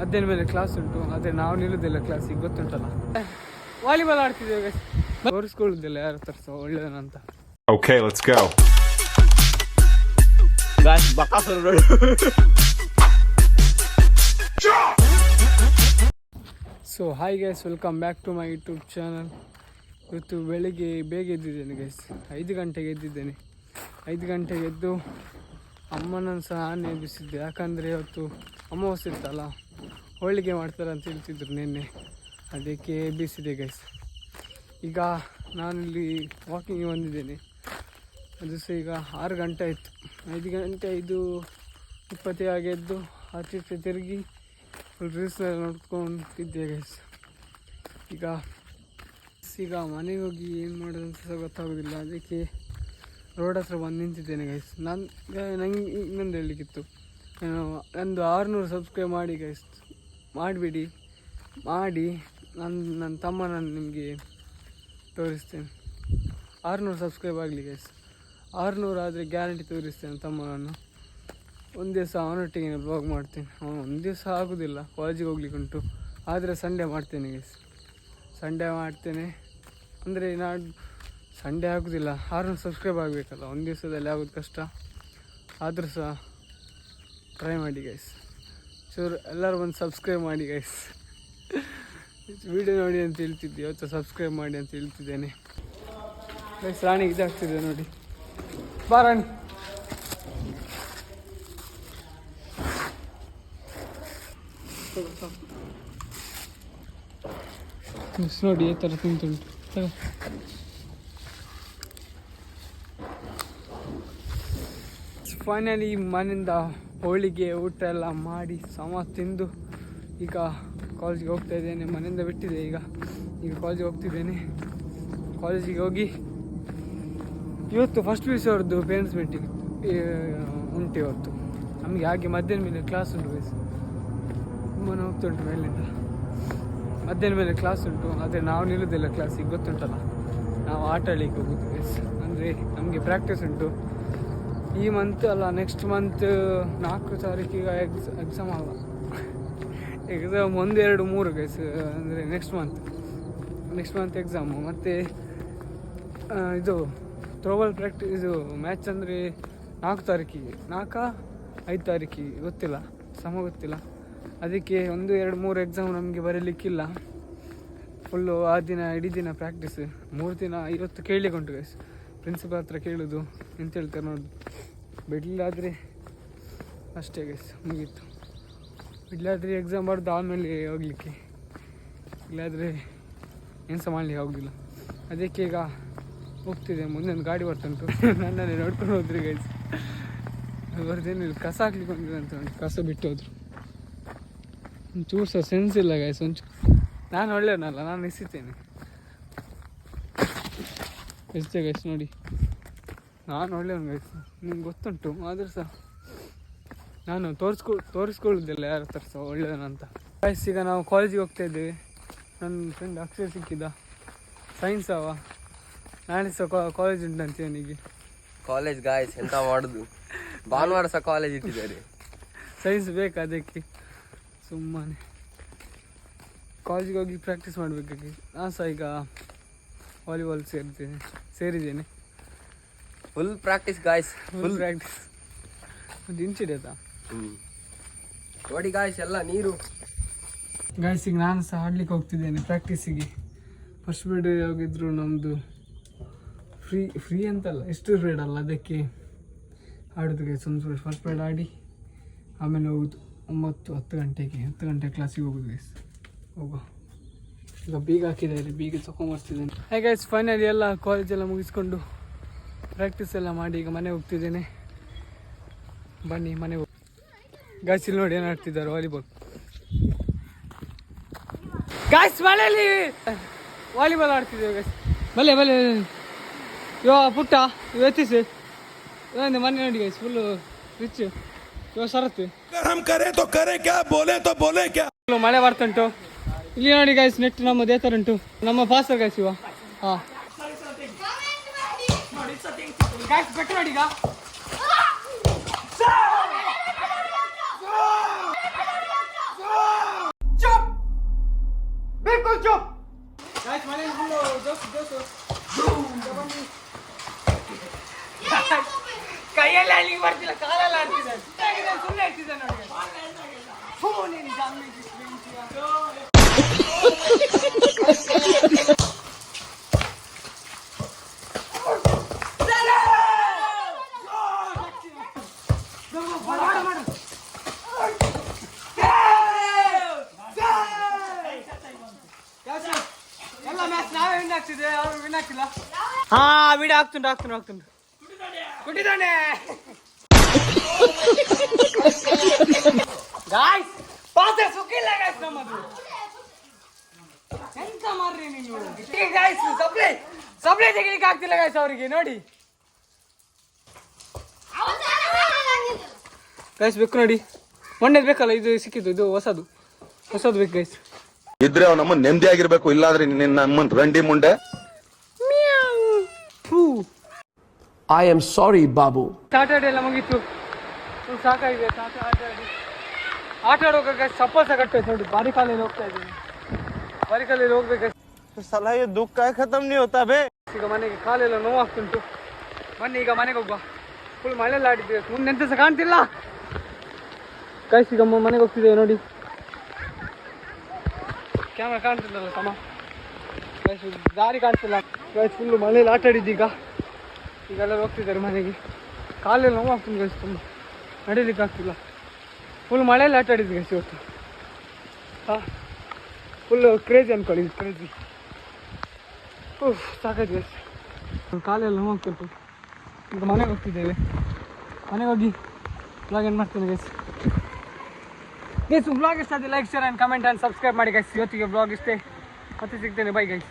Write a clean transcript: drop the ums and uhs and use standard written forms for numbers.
ಮಧ್ಯಾಹ್ನ ಮೇಲೆ ಕ್ಲಾಸ್ ಉಂಟು, ಆದರೆ ನಾವು ನಿಲ್ಲುದಿಲ್ಲ ಕ್ಲಾಸಿಗೆ, ಗೊತ್ತುಂಟಲ್ಲ. ವಾಲಿಬಾಲ್ ಆಡ್ತಿದ್ದೇವೆ, ತೋರಿಸ್ಕೊಳ್ಳುದಿಲ್ಲ ಯಾರ ಹತ್ರ ಸಹ ಒಳ್ಳೆಯದಂತ. Okay, let's go. Guys, Bakasura. So hi guys, welcome back to my YouTube channel. ಇವತ್ತು ಬೆಳಿಗ್ಗೆ ಬೇಗ ಎದ್ದಿದ್ದೇನೆ ಗೈಸ್, 5 ಗಂಟೆಗೆ ಎದ್ದಿದ್ದೇನೆ. 5 ಗಂಟೆಗೆ ಎದ್ದು ಅಮ್ಮನನ್ನು ಸಹ ನಾನೇ ಎಬ್ಬಿಸಿದ್ದೆ, ಯಾಕಂದರೆ ಇವತ್ತು ಅಮಾವಾಸ್ಯೆ ಇತ್ತಲ್ಲ, ಹೋಳಿಗೆ ಮಾಡ್ತಾರೆ ಅಂತ ಹೇಳ್ತಿದ್ರು ನಿನ್ನೆ, ಅದಕ್ಕೆ ಎಬ್ಬಿಸಿದೆ ಗೈಸ್. ಈಗ ನಾನಿಲ್ಲಿ ವಾಕಿಂಗಿಗೆ ಬಂದಿದ್ದೇನೆ, ಅದು ಸಹ ಈಗ 6 ಗಂಟೆ ಆಯಿತು. 5 ಗಂಟೆ 5:20 ಆಗಿ ಎದ್ದು ಆಚೆ ತಿರುಗಿ ಫುಲ್ ರೀಲ್ಸ್ನೆಲ್ಲ ನೋಡ್ಕೊಂಡಿದ್ದೆ ಗೈಸ್. ಈಗ ಮನೆಗೆ ಹೋಗಿ ಏನು ಮಾಡೋದು ಅಂತ ಸಹ ಗೊತ್ತಾಗೋದಿಲ್ಲ, ಅದಕ್ಕೆ ರೋಡ್ ಹತ್ರ ಬಂದು ನಿಂತಿದ್ದೇನೆ ಗೈಸ್. ನಂಗೆ ಇನ್ನೊಂದು ಹೇಳಲಿಕ್ಕಿತ್ತು, ನಂದು 600 ಸಬ್ಸ್ಕ್ರೈಬ್ ಮಾಡಿ ಗೈಸ್, ಮಾಡಿ ನನ್ನ ತಮ್ಮನನ್ನು ನಿಮಗೆ ತೋರಿಸ್ತೇನೆ. 600 ಸಬ್ಸ್ಕ್ರೈಬ್ ಆಗಲಿ ಗೈಸ್, 600 ಆದರೆ ಗ್ಯಾರಂಟಿ ತೋರಿಸ್ತೇನೆ ತಮ್ಮನನ್ನು. ಒಂದು ದಿವಸ ಅವನೊಟ್ಟಿಗೆ ಬ್ಲಾಗ್ ಮಾಡ್ತೇನೆ. ಒಂದು ದಿವಸ ಆಗೋದಿಲ್ಲ, ಕಾಲೇಜಿಗೆ ಹೋಗ್ಲಿಕ್ಕೆ ಉಂಟು, ಆದರೆ ಸಂಡೇ ಮಾಡ್ತೇನೆ ಗೈಸ್. ಸಂಡೇ ಮಾಡ್ತೇನೆ ಅಂದರೆ ಸಂಡೇ ಆಗೋದಿಲ್ಲ, 600 ಸಬ್ಸ್ಕ್ರೈಬ್ ಆಗಬೇಕಲ್ಲ, ಒಂದು ದಿವಸದಲ್ಲಿ ಆಗೋದು ಕಷ್ಟ. ಆದರೂ ಸಹ ಟ್ರೈ ಮಾಡಿ ಗೈಸ್, ಚೂರು ಎಲ್ಲರೂ ಬಂದು ಸಬ್ಸ್ಕ್ರೈಬ್ ಮಾಡಿ ಗೈಸ್. ವಿಡಿಯೋ ನೋಡಿ ಅಂತ ಹೇಳ್ತಿದ್ದೆ, ಇವತ್ತು ಸಬ್ಸ್ಕ್ರೈಬ್ ಮಾಡಿ ಅಂತ ಹೇಳ್ತಿದ್ದೇನೆ ಗೈಸ್. ರಾಣಿಗೆ ಇದಾಗ್ತಿದೆ ನೋಡಿ, ಬಾ ರಾಣಿ. ನೋಡಿ ಈ ಥರ ತಿಂತುಂಟು. ಫೈನಲಿ ಮನೆಯಿಂದ ಹೋಳಿಗೆ ಊಟ ಎಲ್ಲ ಮಾಡಿ ತಿಂದು ಈಗ ಕಾಲೇಜಿಗೆ ಹೋಗ್ತಾ ಇದ್ದೇನೆ. ಮನೆಯಿಂದ ಬಿಟ್ಟಿದೆ, ಈಗ ಕಾಲೇಜಿಗೆ ಹೋಗ್ತಿದ್ದೇನೆ. ಕಾಲೇಜಿಗೆ ಹೋಗಿ ಇವತ್ತು ಫಸ್ಟ್ ಪಿ ಯು ಸಿ ಅವ್ರದ್ದು ಪೇರೆಂಟ್ಸ್ ಮೀಟಿಂಗ್ ಉಂಟು ಇವತ್ತು ನಮಗೆ. ಹಾಗೆ ಮಧ್ಯಾಹ್ನ ಮೇಲೆ ಕ್ಲಾಸ್ ಉಂಟು ಗೈಸ್, ತುಂಬಾ ಹೋಗ್ತುಂಟು ಮೇಲಿಂದ. ಮಧ್ಯಾಹ್ನ ಮೇಲೆ ಕ್ಲಾಸ್ ಉಂಟು, ಆದರೆ ನಾವು ನಿಲ್ಲುವುದಿಲ್ಲ ಕ್ಲಾಸಿಗೆ, ಗೊತ್ತುಂಟಲ್ಲ. ನಾವು ಆಟ ಆಡಲಿಕ್ಕೆ ಹೋಗೋದು ಗೈಸ್, ಅಂದರೆ ನಮಗೆ ಪ್ರಾಕ್ಟೀಸ್ ಉಂಟು. ಈ ಮಂತ್ ಅಲ್ಲ, ನೆಕ್ಸ್ಟ್ ಮಂತ್ 4 ತಾರೀಕಿಗೆ ಎಕ್ಸಾಮ್ ಅಲ್ಲ, ಎಕ್ಸಾಮ್ 1, 2, 3 ಗೈಸ್, ಅಂದರೆ ನೆಕ್ಸ್ಟ್ ಮಂತ್ ಎಕ್ಸಾಮು. ಮತ್ತು ಇದು ಥ್ರೋಬಾಲ್ ಪ್ರಾಕ್ಟೀಸ್, ಇದು ಮ್ಯಾಚ್ ಅಂದರೆ 4 ತಾರೀಕಿಗೆ, 4-5 ತಾರೀಕಿಗೆ ಗೊತ್ತಿಲ್ಲ, ಗೊತ್ತಿಲ್ಲ. ಅದಕ್ಕೆ 1, 2, 3 ಎಕ್ಸಾಮ್ ನಮಗೆ ಬರೀಲಿಕ್ಕಿಲ್ಲ. ಫುಲ್ಲು ಆ ದಿನ ಇಡೀ ದಿನ ಪ್ರಾಕ್ಟೀಸ್, 3 ದಿನ. ಇವತ್ತು ಕೇಳಲಿಕ್ಕೆ ಉಂಟು ಗೈಸ್, ಪ್ರಿನ್ಸಿಪಲ್ ಹತ್ರ ಕೇಳೋದು ಎಂತ ಹೇಳ್ತಾರೆ ನೋಡಿ. ಬಿಡಲಾದರೆ ಅಷ್ಟೇ ಗೈಸ್, ಮುಗೀತು. ಬಿಡಲಾದರೆ ಎಕ್ಸಾಮ್ ಬರೆದು ಆಮೇಲೆ ಹೋಗಲಿಕ್ಕೆ, ಇಲ್ಲಾದರೆ ಏನು ಸಹ ಮಾಡಲಿಕ್ಕೆ ಆಗೋದಿಲ್ಲ. ಅದಕ್ಕೆ ಈಗ ಹೋಗ್ತಿದೆ. ಮುಂದೆ ಒಂದು ಗಾಡಿ ಬರ್ತುಂಟು, ನನ್ನನ್ನೇ ನೋಡ್ಕೊಂಡು ಹೋದ್ರಿ ಗೈಸ್. ಬರ್ದೇನಿಲ್ಲ, ಕಸ ಹಾಕ್ಲಿಕ್ಕೆ ಬಂದಿದೆ ಅಂತ ನೋಡಿ, ಕಸ ಬಿಟ್ಟು ಹೋದ್ರು. ಒಂಚೂರು ಸಹ ಸೆನ್ಸ್ ಇಲ್ಲ ಗೈಸ್, ನಾನು ಒಳ್ಳೆಯವನಲ್ಲ, ನಾನು ಎಸಿತೇನೆ ಎಷ್ಟೇ ಗೈಸ್. ನೋಡಿ, ನಾನು ಒಳ್ಳೆಯವನು ಗೈಸ್, ನಿಮ್ಗೆ ಗೊತ್ತುಂಟು. ಆದರೂ ಸಹ ನಾನು ತೋರಿಸ್ಕೊಳ್ಳೋದಿಲ್ಲ ಯಾರ ಹತ್ರ ಸಹ ಒಳ್ಳೆಯವನಂತ ಗೈಸ್. ಈಗ ನಾವು ಕಾಲೇಜಿಗೆ ಹೋಗ್ತಾ ಇದ್ದೇವೆ. ನನ್ನ ಫ್ರೆಂಡ್ ಅಕ್ಷಯ್ ಸಿಕ್ಕಿದ್ದ, ಸೈನ್ಸ್ ಅವ. ನಾಳೆ ಸಹ ಕಾಲೇಜ್ ಉಂಟಂತ ಇವನಿಗೆ. ಕಾಲೇಜ್ ಗಾಯ್ಸ್ ಎಂತ ಮಾಡುದು, ಭಾನುವಾರ ಸಹ ಕಾಲೇಜ್ ಇಟ್ಟಿದ್ದಾರೆ. ಸೈನ್ಸ್ ಬೇಕು, ಅದಕ್ಕೆ ಸುಮ್ಮನೆ ಕಾಲೇಜಿಗೆ ಹೋಗಿ ಪ್ರಾಕ್ಟೀಸ್ ಮಾಡಬೇಕಾಗಿ. ನಾನು ಸಹ ಈಗ ವಾಲಿಬಾಲ್ ಸೇರಿದ್ದೇನೆ. Full practice guys, full practice. ಒಂದು ಇಂಚಿಡೇತಾ ನೋಡಿ ಗಾಯ್ಸ್, ಎಲ್ಲ ನೀರು ಗಾಯ್ಸ್. ಈಗ ನಾನು ಸಹ ಆಡ್ಲಿಕ್ಕೆ ಹೋಗ್ತಿದ್ದೇನೆ ಪ್ರಾಕ್ಟೀಸಿಗೆ. ಫಸ್ಟ್ ಪೀರಿಯಡ್ ಹೋಗಿದ್ರು ನಮ್ಮದು ಫ್ರೀ ಅಂತಲ್ಲ, ಎಷ್ಟು ಪೀರಿಯಡ್ ಅಲ್ಲ, ಅದಕ್ಕೆ ಆಡೋದು ಗೈಸ್. ಒಂದು ಫಸ್ಟ್ ಪೀರಿಯಡ್ ಆಡಿ ಆಮೇಲೆ ಹೋಗೋದು 9-10 ಗಂಟೆಗೆ. 10 ಗಂಟೆ ಕ್ಲಾಸಿಗೆ ಹೋಗೋದು ಗೈಸ್. ಈಗ ಬೀಗ ಹಾಕಿದ್ದಾರೆ, ಬೀಗ ತಗೊಂಡ್ಬರ್ತಿದ್ದೇನೆ. ಹಾಗೆ ಗೈಸ್, ಫೈನಲಿ ಎಲ್ಲ ಕಾಲೇಜೆಲ್ಲ ಮುಗಿಸ್ಕೊಂಡು ಪ್ರಾಕ್ಟೀಸ್ ಎಲ್ಲ ಮಾಡಿ ಈಗ ಮನೆಗೆ ಹೋಗ್ತಿದ್ದೇನೆ. ಬನ್ನಿ ಮನೆಗೆ ಹೋಗಿ ಗಾಯ್ಸ್. ಇಲ್ಲಿ ನೋಡಿ ಏನು ಆಡ್ತಿದ್ದಾರೆ, ವಾಲಿಬಾಲ್ ಗಾಯ್ಸ್. ಮಳೆಯಲ್ಲಿ ವಾಲಿಬಾಲ್ ಆಡ್ತಿದ್ದೇವೆ ಗಾಯ್ಸ್. ಬಲೆ ಯೋ ಪುಟ್ಟ ಎತ್ತಿಸಿ ಮನೆ ನೋಡಿ ಗೈಸ್, ಫುಲ್ಲು ರಿಚ್. ಯೋ ಶರತ್ ಮಳೆ ಬರ್ತುಂಟು ಇಲ್ಲಿ ನೋಡಿ ಗೈಸ್. ನೆಟ್ ನಮ್ಮ ದೇತರ ಉಂಟು, ನಮ್ಮ ಪಾಸ್ಟರ್ ಗೈಸ್ ಇವ. ಹಾಂ ಬೆಟ್ಟ ನೋಡಿ ಈಗ. ಕೈಯೆಲ್ಲ ಅಲ್ಲಿಗೆ ಬರ್ತಿಲ್ಲ, ಕಾಲೆಲ್ಲ ಆಡ್ತಿದ್ದಾನೆ. ಸುಮ್ಮನೆ ಇಟ್ಟಿದ್ದಾನೆ ನೋಡಿ. ನೀನು ಎಲ್ಲ ಮ್ಯಾಚ್ ನಾವೇ ವಿನ್ ಆಗ್ತಿದೆ, ಅವ್ರು ವಿನ್ ಆಗ್ತಿಲ್ಲ. ಹಾ ವಿಡಿಯೋ ಆಗ್ತುಂಟು ಕುಟ್ಟಿದ್ದಾನೆ ಗಾಯ್ಸ್. ಪಾತ್ರೆ ಸುಕ್ಕಿಲ್ಲ ಗಾಯ್ಸ್ ನಮ್ಮದು. ಎಂತ ಮಾರ್ರಿ ನೀವು ಗಾಯ್ಸ್. ಸಪ್ಲೈ ತೆಗಿಲಿಕ್ಕೆ ಆಗ್ತಿಲ್ಲ ಗಾಯ್ಸ್ ಅವರಿಗೆ ನೋಡಿ ಗಾಯ್ಸ್. ಬೇಕು ನೋಡಿ, ಮೊನ್ನೆ ಬೇಕಲ್ಲ, ಇದು ಸಿಕ್ಕಿದ್ದು, ಇದು ಹೊಸದು ಬೇಕು ಗಾಯ್ಸ್. ಇದ್ರೆ ಅವ್ ನಮ್ಮನ್ ನೆಮ್ಮದಿ ಆಗಿರ್ಬೇಕು, ಇಲ್ಲಾದ್ರೆ ನಮ್ಮನ್ ರಂಡಿ ಮುಂಡೆ. I am sorry, Babu. Saturday ಎಲ್ಲ ಮುಗೀತು, ಸಾಕಾಗಿದೆ ಆಟ ಆಡುವಾಗ ಸಪ್ಪಸ ಕಟ್ಟೋಯ್ತು ನೋಡಿ. ಬಾರಿ ಕಾಲಲ್ಲಿ ಹೋಗ್ತಾ ಇದ್ದೀನಿ, ಬಾರಿ ಕಾಲಲ್ಲಿ ಹೋಗ್ಬೇಕು. साला ये दुख का खत्म नहीं होता बे. ಈಗ ಮನೆಗೆ ಕಾಲೆಲ್ಲ ನೋವಾಗ್ತುಂಟು. ಬನ್ನಿ ಈಗ ಮನೆಗೆ ಹೋಗುವ. ಫುಲ್ ಮಳೆಲ್ಲ ಆಡಿದ್ದೇವೆ, ಮುಂದೆ ಎಂತ ಸಹ ಕಾಣ್ತಿಲ್ಲ ಗೈಸ್. ಈಗ ಮನೆಗೆ ಹೋಗ್ತಿದ್ದೇವೆ ನೋಡಿ. ಕ್ಯಾಮ್ರಾ ಕಾಣ್ತಿಲ್ಲಲ್ಲ ಸಮ ಗೈಸ್, ದಾರಿ ಕಾಣ್ತಿಲ್ಲ ಗೈಸ್. ಫುಲ್ಲು ಮಳೆಯಲ್ಲಿ ಆಟ ಆಡಿದ್ದು. ಈಗೆಲ್ಲ ಹೋಗ್ತಿದ್ದಾರೆ ಮನೆಗೆ. ಕಾಲೆಲ್ಲ ನೋವಾಗ್ತುಂಟು ಗೈಸ್, ತುಂಬ ನಡೀಲಿಕ್ಕೆ ಆಗ್ತಿಲ್ಲ. ಫುಲ್ ಮಳೆಯಲ್ಲಿ ಆಟ ಆಡಿದ್ದು ಗೈಸ್ ಇವತ್ತು. ಹಾಂ, ಫುಲ್ಲು ಕ್ರೇಜಿ ಅನ್ಕೊಳ್ಳಿ, ಕ್ರೇಜಿ. ಸಾಕಾಯ್ತು ಗೈಸ್, ಕಾಲೆಲ್ಲ ನೋವಾಗ್ತುಂಟು. ಈಗ ಮನೆಗೆ ಹೋಗ್ತಿದ್ದೇವೆ. ಮನೆಗೆ ಹೋಗಿ ಬ್ಲಾಗ್ ಏನು ಮಾಡ್ತೇನೆ ಗೈಸ್. ಬ್ಲಾಗ್ ಇಷ್ಟ ಆದರೆ like, share and comment and subscribe ಮಾಡಿ ಗೈಸ್. ಇವತ್ತಿಗೆ ಬ್ಲಾಗ್ ಇಷ್ಟೇ, ಮತ್ತೆ ಸಿಗ್ತೇನೆ. Bye guys.